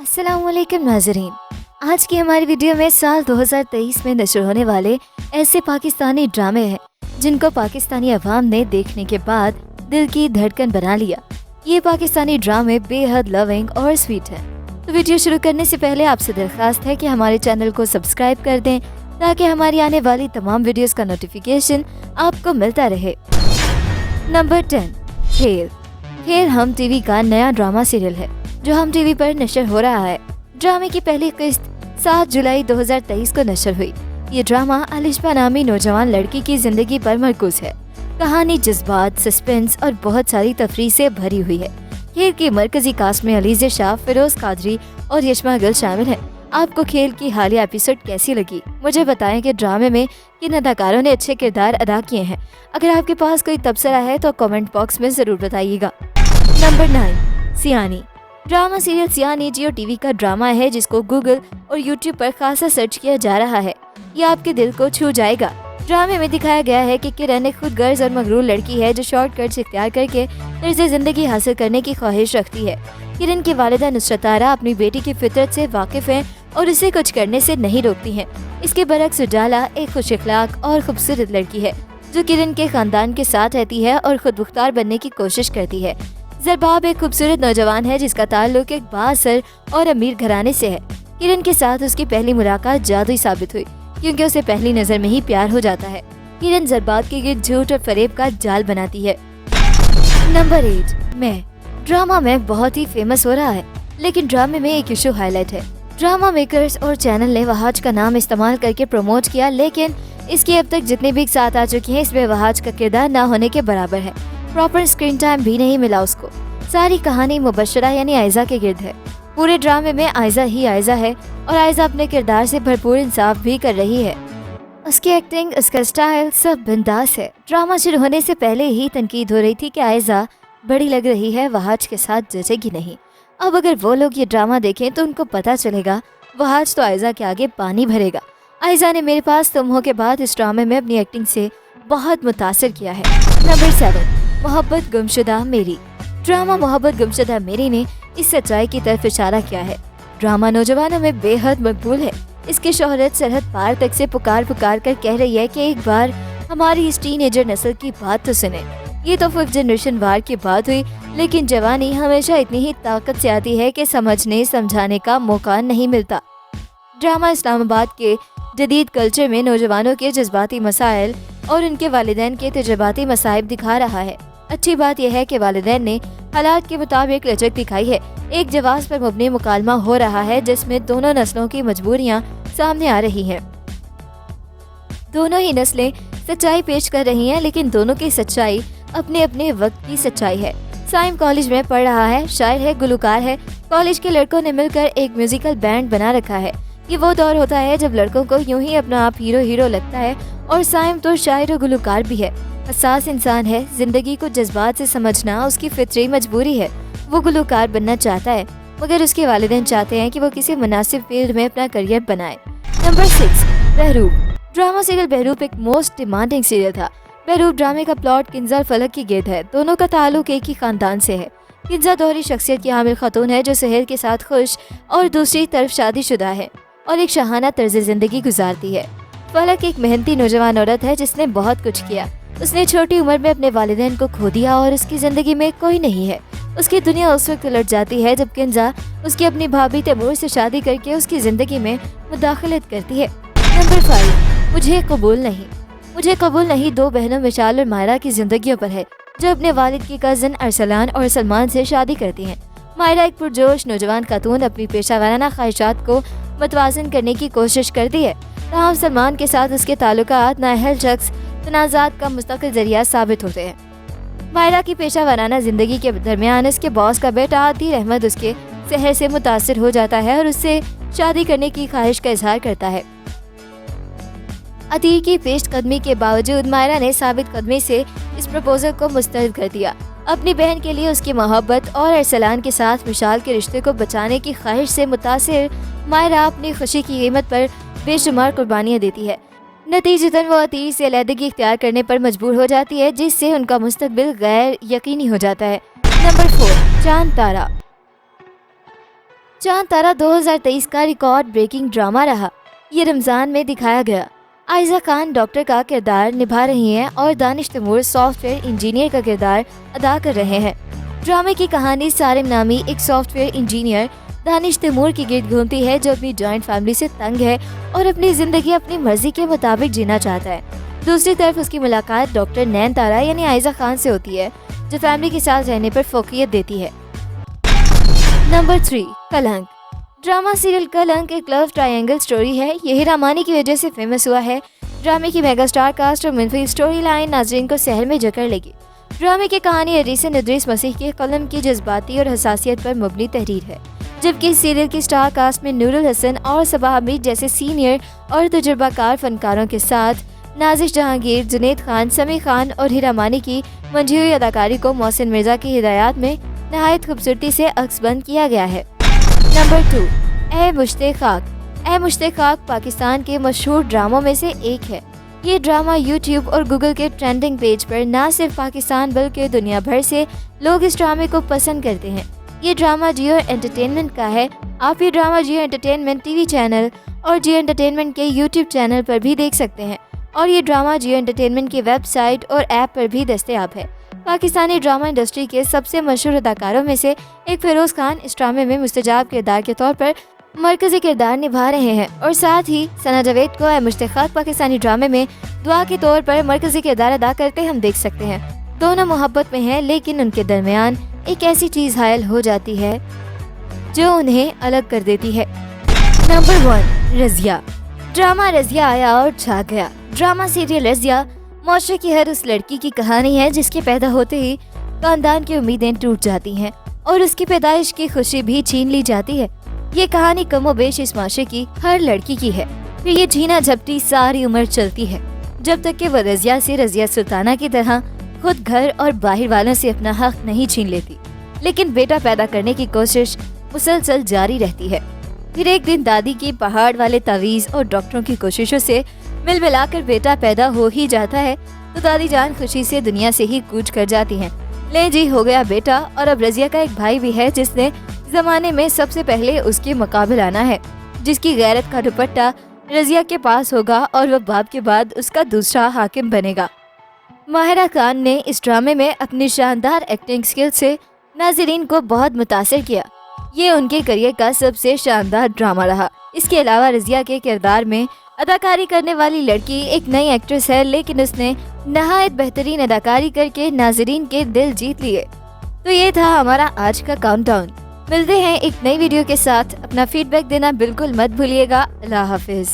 अस्सलाम वालेकुम नाज़रीन। आज की हमारी वीडियो में साल 2023 में नशर होने वाले ऐसे पाकिस्तानी ड्रामे हैं जिनको पाकिस्तानी अवाम ने देखने के बाद दिल की धड़कन बना लिया। ये पाकिस्तानी ड्रामे बेहद लविंग और स्वीट हैं। तो वीडियो शुरू करने से पहले आपसे दरख्वास्त है कि हमारे चैनल को सब्सक्राइब कर दें ताकि हमारी आने वाली तमाम वीडियोस का नोटिफिकेशन आपको मिलता रहे। नंबर 10, खेल। खेल हम टीवी का नया ड्रामा सीरियल है जो हम टीवी पर नशर हो रहा है। ड्रामे की पहली किस्त 7 जुलाई 2023 को नशर हुई। ये ड्रामा अलिशबा नामी नौजवान लड़की की जिंदगी पर मरकूज है। कहानी जज्बात, सस्पेंस और बहुत सारी तफरीह से भरी हुई है। खेल की मरकजी कास्ट में अलीज़ शाह, फिरोज कादरी और यशमा गिल शामिल हैं। आपको खेल की हालिया एपिसोड कैसी लगी? मुझे बताएं कि ड्रामे में किन अदाकारों ने अच्छे किरदार अदा किए हैं। अगर आपके पास कोई तबसरा है तो कमेंट बॉक्स में ज़रूर बताइएगा। नंबर 9, सियानी। ड्रामा सीरियल सियानी जियो टीवी का ड्रामा है जिसको गूगल और यूट्यूब पर खासा सर्च किया जा रहा है। ये आपके दिल को छू जाएगा। ड्रामे में दिखाया गया है कि किरण एक खुद गर्ज और मगरूर लड़की है जो शॉर्टकट्स इख्तियार करके तर्ज जिंदगी हासिल करने की ख्वाहिश रखती है। किरण की वालिदा नुसरत आरा अपनी बेटी की फितरत से वाकिफ हैं और उसे कुछ करने से नहीं रोकती हैं। इसके बरक्स उजाला एक खुश अखलाक और खूबसूरत लड़की है जो किरण के खानदान के साथ रहती है और खुद मुख्तार बनने की कोशिश करती है। ज़रबाब एक खूबसूरत नौजवान है जिसका ताल्लुक एक बाअसर और अमीर घराने से है। किरण के साथ उसकी पहली मुलाकात जादुई साबित हुई क्योंकि उसे पहली नज़र में ही प्यार हो जाता है। किरण ज़रबाब के गिर्द झूठ और फरेब का जाल बनाती है। नंबर 8, मैं। ड्रामा में बहुत ही फेमस हो रहा है लेकिन ड्रामे में एक इशू हाईलाइट है। ड्रामा मेकर्स और चैनल ने वहाज का नाम इस्तेमाल करके प्रमोट किया लेकिन इसकी अब तक जितने भी साथ आ चुकी हैं इसमें वहाज का किरदार ना होने के बराबर है। प्रॉपर स्क्रीन टाइम भी नहीं मिला उसको। सारी कहानी मुबशरा यानी आयजा के गिर्द है। पूरे ड्रामे में आयजा ही आयजा है और आयजा अपने किरदार से भरपूर इंसाफ भी कर रही है। उसकी एक्टिंग, उसका स्टाइल सब बिंदास है। ड्रामा शुरू होने से पहले ही तनकीद हो रही थी कि आयजा बड़ी लग रही है, वहाज के साथ जचेगी नहीं। अब अगर वो लोग ये ड्रामा देखें तो उनको पता चलेगा वहाज तो आयजा के आगे पानी भरेगा। आयजा ने मेरे पास तुम हो के बाद इस ड्रामे में अपनी एक्टिंग से बहुत मुतासिर किया है। नंबर 7, मोहब्बत गुमशुदा मेरी। ड्रामा मोहब्बत गुमशुदा मेरी ने इस सच्चाई की तरफ इशारा किया है। ड्रामा नौजवानों में बेहद मकबूल है। इसकी शोहरत सरहद पार तक से पुकार पुकार कर कह रही है कि एक बार हमारी इस टीनेजर नस्ल की बात तो सुने। ये तो 5th जनरेशन वार की बात हुई लेकिन जवानी हमेशा इतनी ही ताकत से आती है कि समझने समझाने का मौका नहीं मिलता। ड्रामा इस्लामाबाद के जदीद कल्चर में नौजवानों के जज्बाती मसाइल और उनके वालिदैन के तजुर्बाती मसाइब दिखा रहा है। अच्छी बात यह है कि वालिदैन ने हालात के मुताबिक लचक दिखाई है। एक जवाज पर मुबनी मुकालमा हो रहा है जिसमें दोनों नस्लों की मजबूरियां सामने आ रही हैं। दोनों ही नस्लें सच्चाई पेश कर रही हैं लेकिन दोनों की सच्चाई अपने अपने वक्त की सच्चाई है। साइम कॉलेज में पढ़ रहा है, शायर है, गुलकार है। कॉलेज के लड़कों ने मिलकर एक म्यूजिकल बैंड बना रखा है। ये वो दौर होता है जब लड़कों को यूं ही अपना आप हीरो हीरो लगता है और साइम तो शायर और गुलकार भी है। हसास इंसान है, जिंदगी को जज्बात से समझना उसकी फितरी मजबूरी है। वो गुलकार बनना चाहता है मगर उसके वालिदैन चाहते हैं कि वो किसी मुनासिब फील्ड में अपना करियर बनाए। Number 6, Behroop. Drama serial Behroop एक मोस्ट डिमांडिंग सीरियल था। बहरूप ड्रामे का प्लॉट किंजा और फलक की गिर्द है। दोनों का ताल्लुक एक ही खानदान से है। किंजा दोहरी शख्सियत की हामिल खातून है जो सुहेल के साथ खुश और दूसरी तरफ शादीशुदा है और एक शहाना तर्ज जिंदगी गुजारती है। फलक एक मेहनती नौजवान औरत है जिसने बहुत कुछ किया। उसने छोटी उम्र में अपने वालिदैन को खो दिया और उसकी जिंदगी में कोई नहीं है। उसकी दुनिया उस वक्त उलट जाती है जब किंजा उसकी अपनी भाभी तैमूर से शादी करके उसकी जिंदगी में मुदाखलत करती है। नंबर 5, मुझे कबूल नहीं। मुझे कबूल नहीं 2 बहनों मिशाल और मायरा की जिंदगियों पर है जो अपने वालिद की कज़न अरसलान और सलमान से शादी करती हैं। मायरा एक पुरजोश नौजवान खातून अपनी पेशा वाराना ख्वाहिशात को मतवाजन करने की कोशिश करती है। तमाम सलमान के साथ उसके ताल्लुकात नाअहल शख्स तनाज़ात का मुस्तकिल जरिया साबित होते हैं। मायरा की पेशा वाराना जिंदगी के दरमियान उसके बॉस का बेटा अतीर अहमद उसके शहर से मुतासिर हो जाता है और उससे शादी करने की ख्वाहिश का इजहार करता है। अतीर की पेशकदमी के बावजूद मायरा ने साबित कदमी से इस प्रपोजल को मुस्तरद कर दिया। अपनी बहन के लिए उसकी मोहब्बत और अरसलान के साथ मिशाल के रिश्ते को बचाने की ख्वाहिश से मुतासिर मायरा अपनी खुशी की कीमत पर बेशुमार कुर्बानियाँ देती है। नतीजतन वो अतीर से अलहदगी इख्तियार करने पर मजबूर हो जाती है जिससे उनका मुस्तकबिल गैर यकीनी हो जाता है। नंबर 4, चांद तारा। चांद तारा 2023 का रिकॉर्ड ब्रेकिंग ड्रामा रहा। ये रमजान में दिखाया गया। आयजा खान डॉक्टर का किरदार निभा रही हैं और दानिश तैमूर सॉफ्टवेयर इंजीनियर का किरदार अदा कर रहे हैं। ड्रामे की कहानी सारिम नामी एक सॉफ्टवेयर इंजीनियर दानिश तैमूर की गिर्द घूमती है जो अपनी जॉइंट फैमिली से तंग है और अपनी जिंदगी अपनी मर्जी के मुताबिक जीना चाहता है। दूसरी तरफ उसकी मुलाकात डॉक्टर नैन तारा यानी आयजा खान से होती है जो फैमिली के साथ रहने पर फोकियत देती है। नंबर 3, कलंक। ड्रामा सीरियल कलंक एक लव ट्रायंगल स्टोरी है। ये हीरा मानी की वजह से फेमस हुआ है। ड्रामे की मेगा स्टार कास्ट और मनफी स्टोरी लाइन नाज़रीन को सहर में जकड़ लेगी। ड्रामे की कहानी अरीसन इद्रीस मसीह के कलम की जज्बाती और हसासियत पर मबनी तहरीर है, जबकि सीरियल की स्टार कास्ट में नूरुल हसन और सबा हमीद जैसे सीनियर और तजुर्बाकार फनकारों के साथ नाजिश जहांगीर, जुनैद खान, समी खान और हीरा मानी की मंझी हुई अदाकारी को मोहसिन मिर्जा की हिदायत में नहायत खूबसूरती से अक्सबंद किया गया है। नंबर 2, ए मुश्ते खाक। ए मुश्ते खाक पाकिस्तान के मशहूर ड्रामों में से एक है। ये ड्रामा यूट्यूब और गूगल के ट्रेंडिंग पेज पर न सिर्फ पाकिस्तान बल्कि दुनिया भर से लोग इस ड्रामे को पसंद करते हैं। ये ड्रामा जियो एंटरटेनमेंट का है। आप ये ड्रामा जियो एंटरटेनमेंट टीवी चैनल और जियो एंटरटेनमेंट के यूट्यूब चैनल पर भी देख सकते हैं और ये ड्रामा जियो एंटरटेनमेंट की वेबसाइट और ऐप पर भी दस्तयाब है। पाकिस्तानी ड्रामा इंडस्ट्री के सबसे मशहूर अदाकारों में से एक फिरोज खान इस ड्रामे में मुस्तजाब किरदार के तौर पर मरकजी किरदार निभा रहे हैं और साथ ही सना जावेद को ए मुश्ते खाक पाकिस्तानी ड्रामे में दुआ के तौर पर मरकजी किरदार अदा करते हम देख सकते हैं। दोनों मोहब्बत में हैं लेकिन उनके दरमियान एक ऐसी चीज़ हायल हो जाती है जो उन्हें अलग कर देती है। नंबर 1, रज़िया। ड्रामा रज़िया आया और छा गया। ड्रामा सीरियल रज़िया माशरे की हर उस लड़की की कहानी है जिसके पैदा होते ही खानदान की उम्मीदें टूट जाती हैं और उसकी पैदाइश की खुशी भी छीन ली जाती है। ये कहानी कमोबेश इस माशरे की हर लड़की की है। फिर ये झीना झपटी सारी उम्र चलती है जब तक कि वह रज़िया से रज़िया सुल्ताना की तरह खुद घर और बाहर वालों से अपना हक नहीं छीन लेती, लेकिन बेटा पैदा करने की कोशिश मुसलसल जारी रहती है। फिर एक दिन दादी की पहाड़ वाले तावीज़ और डॉक्टरों की कोशिशों से मिल मिलाकर बेटा पैदा हो ही जाता है तो दादी जान खुशी से दुनिया से ही कूच कर जाती हैं। ले जी, हो गया बेटा। और अब रज़िया का एक भाई भी है जिसने ज़माने में सबसे पहले उसके मुकाबले आना है, जिसकी गैरत का दुपट्टा रज़िया के पास होगा और वह बाप के बाद उसका दूसरा हाकिम बनेगा। माहिरा खान ने इस ड्रामे में अपनी शानदार एक्टिंग स्किल से नाज़रीन को बहुत मुतासिर किया। ये उनके करियर का सबसे शानदार ड्रामा रहा। इसके अलावा रज़िया के किरदार में अदाकारी करने वाली लड़की एक नई एक्ट्रेस है, लेकिन उसने नहायत बेहतरीन अदाकारी करके नाज़रीन के दिल जीत लिए। तो ये था हमारा आज का काउंटडाउन। मिलते हैं एक नई वीडियो के साथ। अपना फीडबैक देना बिल्कुल मत भूलिएगा। अल्लाह हाफिज़।